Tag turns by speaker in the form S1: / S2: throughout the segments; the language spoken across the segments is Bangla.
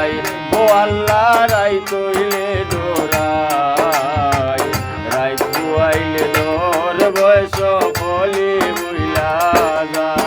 S1: যায় ও আল্লাহ রাই তৈলে ডোরাই রাই খুয়াইলে ডোর বয়স ফলি বুইলা যায়।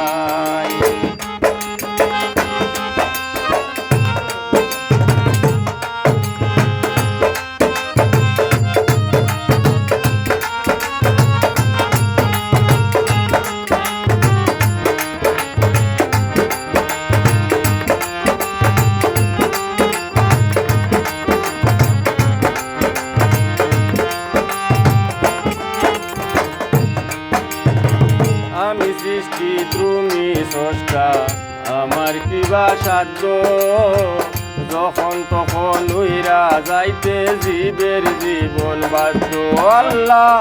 S1: আমি সৃষ্টি তুমি স্রষ্টা আমার কিবা সাধ্য যখন তখন উইরা যাইতে জীবের জীবন বাধ্য। আল্লাহ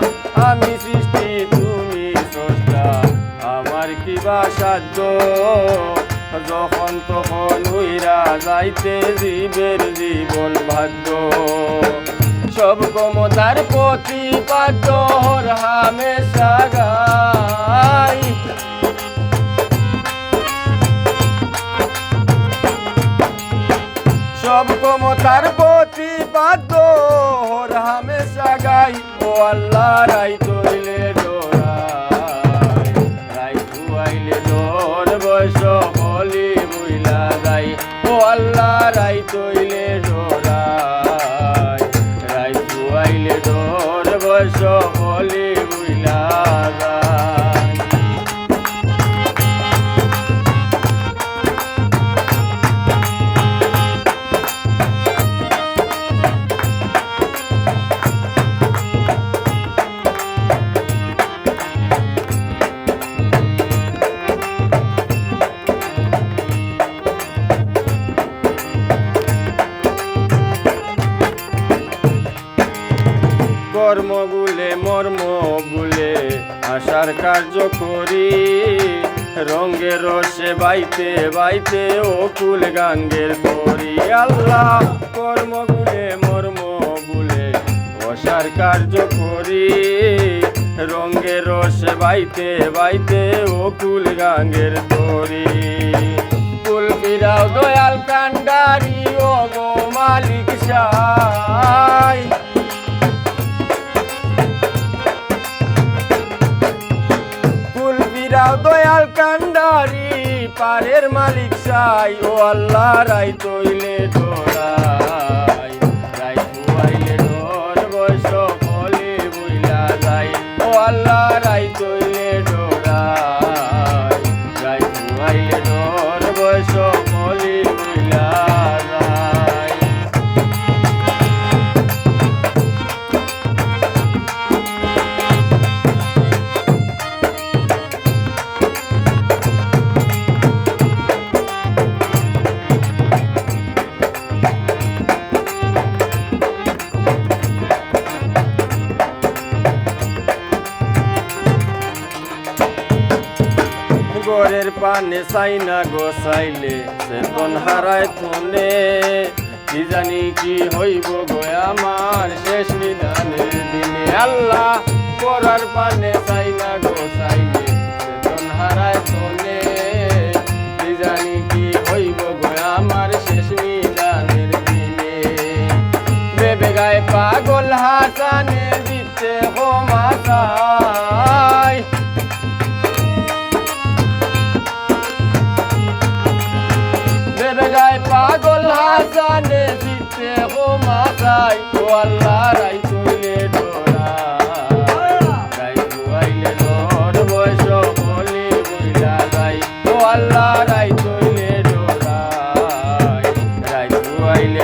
S1: আমি সৃষ্টি তুমি স্রষ্টা আমার কিবা সাধ্য যখন তখন উইরা যাইতে জীবের জীবন বাধ্য। সব ক্ষমতার প্রতিপাদ্য হর হামেশা গাই সব ক্ষমতার প্রতিপাদ্য হর হামেশা গাই ও আল্লাহ রাই তৈলে ডোরাই রাই খুয়াইলে ডোর বয়স ফলি বুইলা যাই ও আল্লাহ রাই তৈলে ডোরাই রাই খুয়াইলে ডোর বয়স ফলি বুইলা যায়। কর্ম গুলে মর্ম গুলে আশার কার্য করি রঙ্গে রসে বাইতে বাইতে অকুল গাঙ্গের করি। আল্লাহ কর্ম গুলে মর্ম গুলে আশার কার্য করি রঙ্গে রসে বাইতে বাইতে অকুল গাঙ্গের করি। কুল ফিরাও দয়াল কান্ডারি ও গো মালিক সাই দয়াল কান্ডারি পারের মালিক সাই ও আল্লাহ রাই তৈলে ডোরাই রাই খুয়াইলে ডোর বয়স ফলি বুইলা যাই ও আল্লাহ রাই তৈলে ডোরাই রাই খুয়াইলে ডোর বয়স ফলি বুইলা যায়। গরের পানে চাইনা গোসাইলে চেতন হারায় তনে কি জানি কি হইব গো আমার শেষ নিদানের দিনে। আল্লাহ গরার পানে চাইনা গোসাইলে চেতন হারায় তনে কি জানি কি হইব গো আমার শেষ নিদানের দিনে। বেবে গায়ে পাগল হাসানে দিতে হো মাসাই পাগল হাসানে দিতে হো মাসাই ও আল্লাহ রাই তৈলে ডোরাই রাই খুয়াইলে ডোর বয়স ফলি বুইলা যাই ও আল্লাহ রাই তৈলে ডোরাই রাই খুয়াইলে